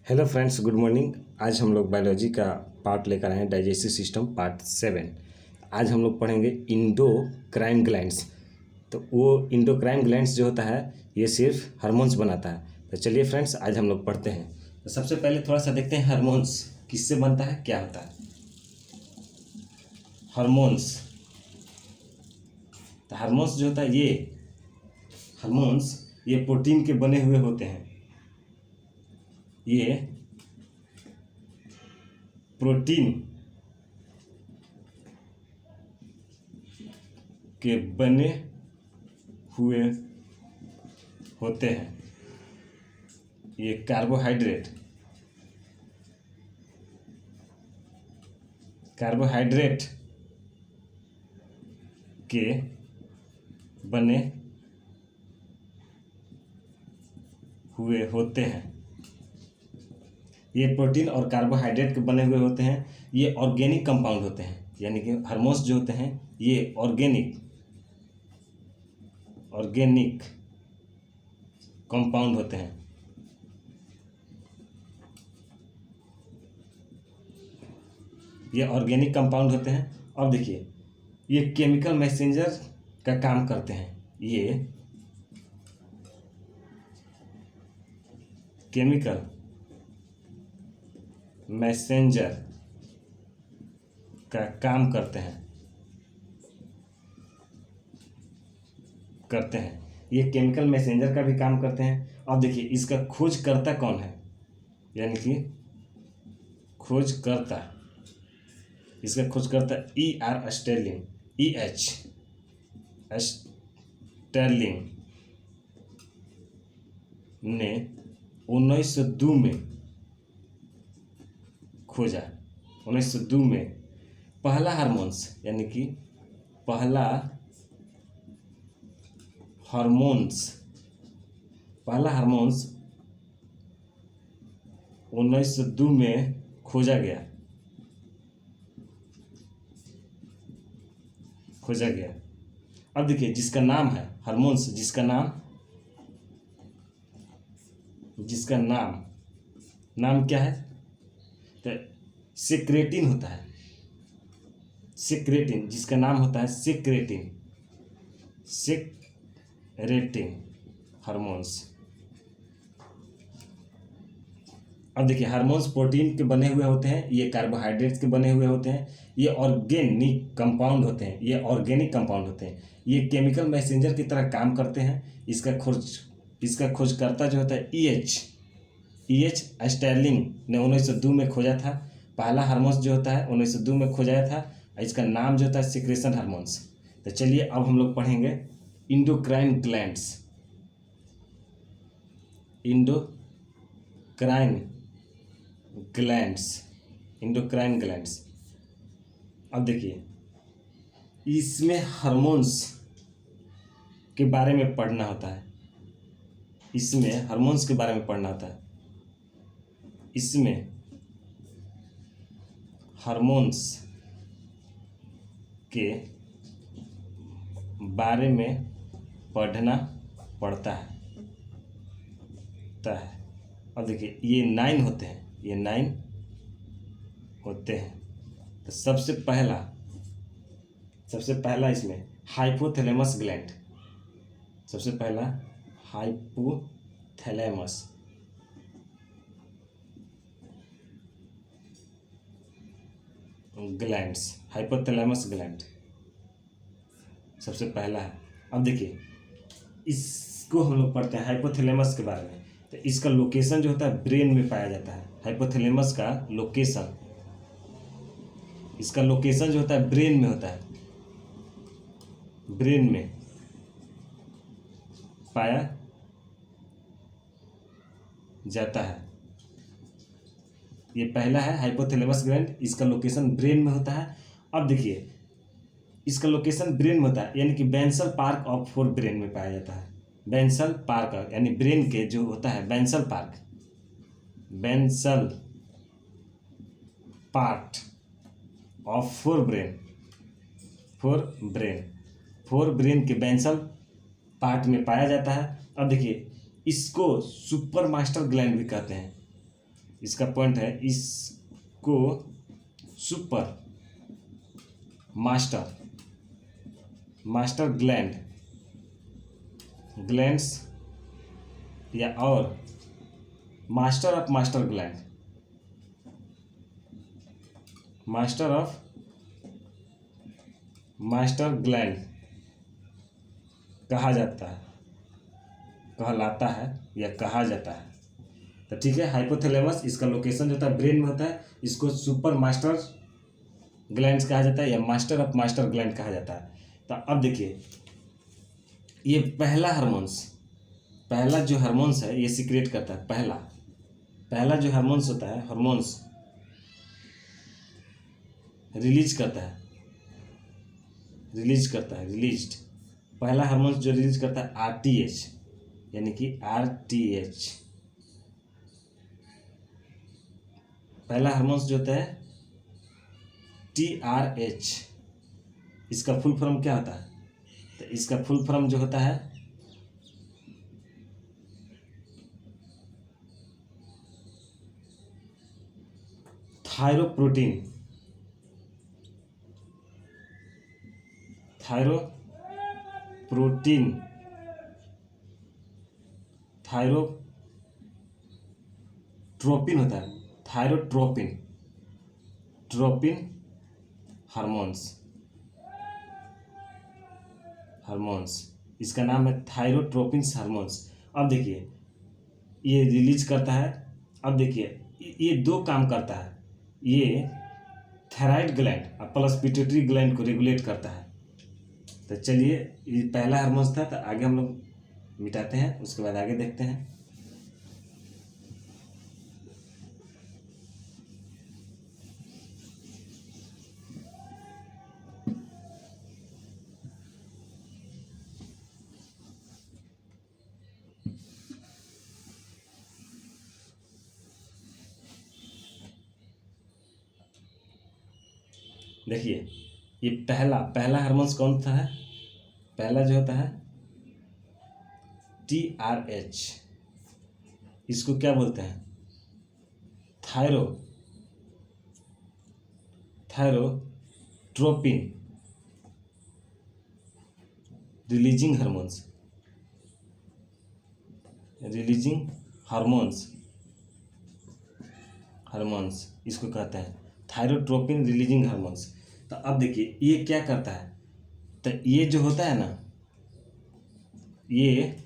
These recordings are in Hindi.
Hello friends, good morning. आज हम लोग बायोलॉजी का पार्ट लेकर आए हैं, डाइजेस्टिव सिस्टम पार्ट 7। आज हम लोग पढ़ेंगे इंडोक्राइन ग्लैंड्स। तो वो इंडोक्राइन ग्लैंड्स जो होता है ये सिर्फ हार्मोन्स बनाता है। तो चलिए फ्रेंड्स, आज हम लोग पढ़ते हैं। तो सबसे पहले थोड़ा सा देखते हैं हार्मोन्स किससे बनता है, क्या होता है हार्मोन्स। तो हार्मोन्स जो होता है ये प्रोटीन के बने हुए होते हैं। ये प्रोटीन के बने हुए होते हैं। ये कार्बोहाइड्रेट के बने हुए होते हैं। ये प्रोटीन और कार्बोहाइड्रेट के बने हुए होते हैं। ये ऑर्गेनिक कंपाउंड होते हैं, यानी कि हार्मोन्स जो होते हैं ये ऑर्गेनिक कंपाउंड होते हैं। ये ऑर्गेनिक कंपाउंड होते हैं। अब देखिए, ये केमिकल मैसेंजर का काम करते हैं। ये केमिकल मैसेंजर का काम करते हैं। ये केमिकल मैसेंजर का भी काम करते हैं। अब देखिए, इसका खोजकर्ता कौन है, यानी कि इसका खोजकर्ता ER स्टेर्लिंग ने 1902 में खोजा। 1902 में पहला हार्मोन्स 1902 में खोजा गया। अब देखिए, जिसका नाम है हार्मोन्स, जिसका नाम क्या है, तो सेक्रेटिन होता है। जिसका नाम होता है सेक्रेटिन हार्मोन्स। अब देखिए, हार्मोन्स प्रोटीन के बने हुए होते हैं, ये कार्बोहाइड्रेट्स के बने हुए होते हैं, ये ऑर्गेनिक कंपाउंड होते हैं। ये केमिकल मैसेंजर की तरह काम करते हैं। इसका खोजकर्ता जो होता है EH स्टेर्लिंग ने 1902 में खोजा था। पहला हार्मोन्स जो होता है 1902 में खोजा था। इसका नाम जो होता है सिक्रेशन हार्मोन्स। तो चलिए अब हम लोग पढ़ेंगे इंडोक्राइन ग्लैंड्स। अब देखिए, इसमें हार्मोन्स के बारे में पढ़ना होता है। इसमें हार्मोन्स के बारे में पढ़ना पड़ता है। अब देखिए, ये 9 होते हैं। तो सबसे पहला इसमें हाइपोथैलेमस ग्लैंड सबसे पहला है। अब देखिए, इसको हम लोग पढ़ते हैं हाइपोथैलेमस के बारे में। तो इसका लोकेशन जो होता है ब्रेन में पाया जाता है। हाइपोथैलेमस का लोकेशन जो होता है ब्रेन में होता है। ब्रेन में पाया जाता है। ये पहला है हाइपोथैलेमस ग्लैंड, इसका लोकेशन ब्रेन में होता है। अब देखिए, इसका लोकेशन ब्रेन में होता है, यानी कि बेंसल पार्ट ऑफ फोर ब्रेन में पाया जाता है। बेंसल पार्ट यानी ब्रेन के जो होता है बेंसल पार्ट ऑफ फोर ब्रेन के बेंसल पार्ट में पाया जाता है। अब देखिए, इसको सुपर मास्टर ग्लैंड भी कहते हैं। इसका पॉइंट है, इसको सुपर मास्टर ग्लैंड्स या और मास्टर ऑफ मास्टर ग्लैंड कहा जाता है, कहलाता है या कहा जाता है। तो ठीक है, हाइपोथैलेमस इसका लोकेशन जो होता है ब्रेन में होता है, इसको सुपर मास्टर ग्लैंड्स कहा जाता है या मास्टर ऑफ मास्टर ग्लैंड कहा जाता है। तो अब देखिए, ये पहला जो हार्मोन्स है ये सीक्रेट करता है। पहला जो हार्मोन्स होता है, हार्मोन्स रिलीज करता है, पहला हार्मोन्स जो रिलीज करता है आरटीएच, यानी कि आरटीएच। पहला हार्मोन्स जो होता है टीआरएच, इसका फुल फॉर्म क्या होता है? तो इसका फुल फॉर्म जो होता है थायरोप्रोटीन थायरोट्रोपिन होता है, ट्रोपिन हार्मोन्स, इसका नाम है थायरोट्रोपिन हार्मोन्स। अब देखिए ये रिलीज करता है। अब देखिए ये दो काम करता है, ये थायराइड ग्लैंड और प्लस पिट्यूटरी ग्लैंड को रेगुलेट करता है। तो चलिए, ये पहला हार्मोन्स था, तो आगे हम लोग मिटाते हैं, उसके बाद आगे देखते हैं। देखिए ये पहला हार्मोन्स कौन सा है? पहला जो होता है टीआरएच, इसको क्या बोलते हैं? थायरोट्रोपिन रिलीजिंग हार्मोन्स इसको कहते हैं, थायरोट्रोपिन रिलीजिंग हार्मोन्स। तो अब देखिए ये क्या करता है? तो ये जो होता है ना, ये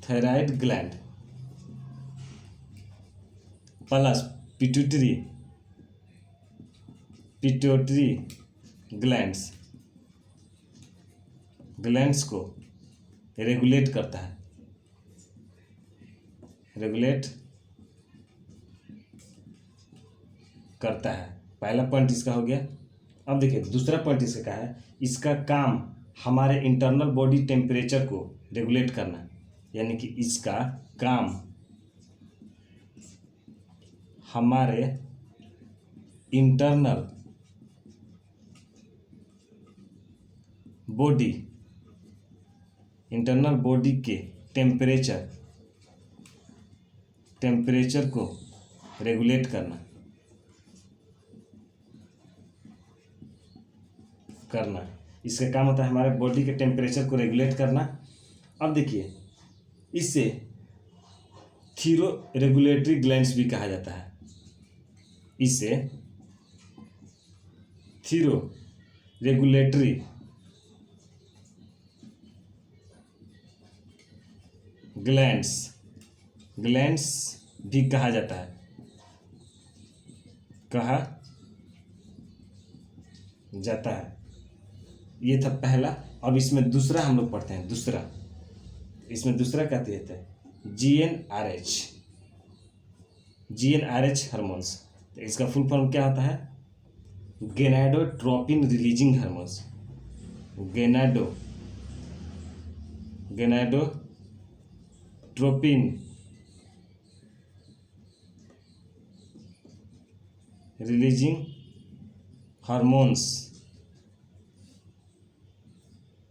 thyroid gland plus pituitary glands को रेगुलेट करता है, पहला पॉइंट इसका हो गया। अब देखिए दूसरा पॉइंट इसका क्या है? इसका काम हमारे इंटरनल बॉडी टेम्परेचर को रेगुलेट करना, यानी कि इसका काम हमारे इंटरनल बॉडी के टेम्परेचर को रेगुलेट करना। इसका काम होता है हमारे बॉडी के टेम्परेचर को रेगुलेट करना। अब देखिए इसे थीरो रेगुलेटरी ग्लैंड्स भी कहा जाता है, इसे थीरो रेगुलेटरी ग्लैंड्स भी कहा जाता है, ये था पहला। अब इसमें दूसरा हम लोग पढ़ते हैं। इसमें दूसरा क्या कहते हैं? GnRH hormones. तो इसका फुल फॉर्म क्या होता है? Gonadotropin releasing hormones.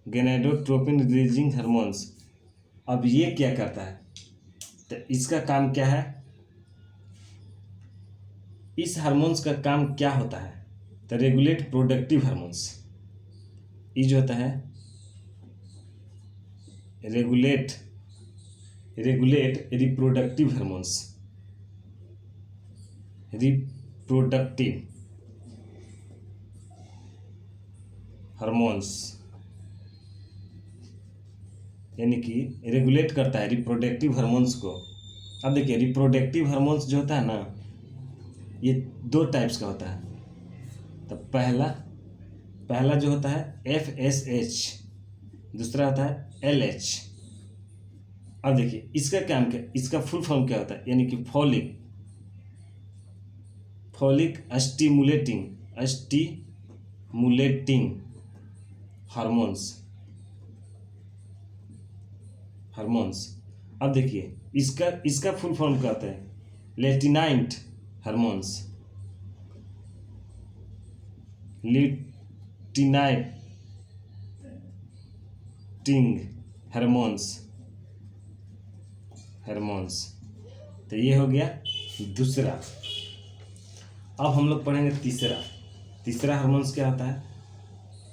Gonadotropin releasing hormones. अब ये क्या करता है? तो इसका काम क्या है, इस हार्मोन्स का काम क्या होता है, तो रेगुलेट प्रोडक्टिव हार्मोन्स। ये जो होता है regulate reproductive hormones, reproductive hormones, यानी कि रेगुलेट करता है रिप्रोडक्टिव हार्मोन्स को। अब देखिए रिप्रोडक्टिव हार्मोन्स जो होता है ना, ये दो टाइप्स का होता है। तो पहला जो होता है FSH, दूसरा होता है LH। अब देखिए इसका काम क्या, इसका फुल फॉर्म क्या होता है, यानी कि फॉलिक स्टिमुलेटिंग हार्मोन्स। अब देखिए इसका फुल फॉर्म क्या होता है, लेटिनाइट हार्मोन्स, टिंग हार्मोन्स। तो ये हो गया दूसरा। अब हम लोग पढ़ेंगे तीसरा हार्मोन्स क्या होता है।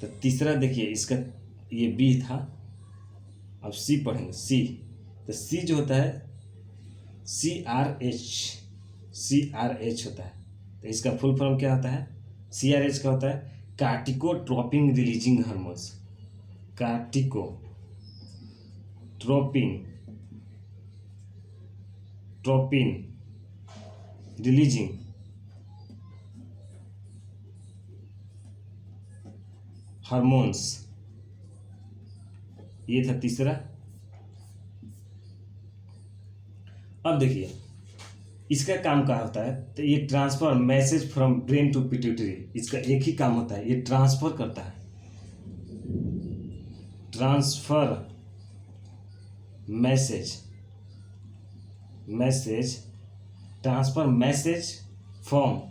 तो तीसरा देखिए इसका, ये B था, अब C पढ़ेंगे, C। तो C जो होता है CRH होता है। तो इसका फुल फॉर्म क्या होता है, CRH का होता है कार्टिकोट्रोपिन releasing hormones, tropine releasing hormones. ये था तीसरा। अब देखिए इसका काम क्या होता है, तो ये transfer message from brain to pituitary, इसका एक ही काम होता है, ये ट्रांसफर करता है, transfer message from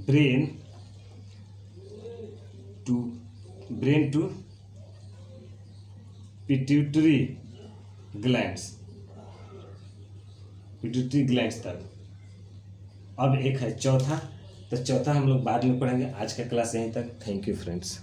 brain to pituitary glands तक। अब एक है चौथा, तो चौथा हम लोग बाद में पढ़ेंगे। आज का क्लास यहीं तक। Thank you friends.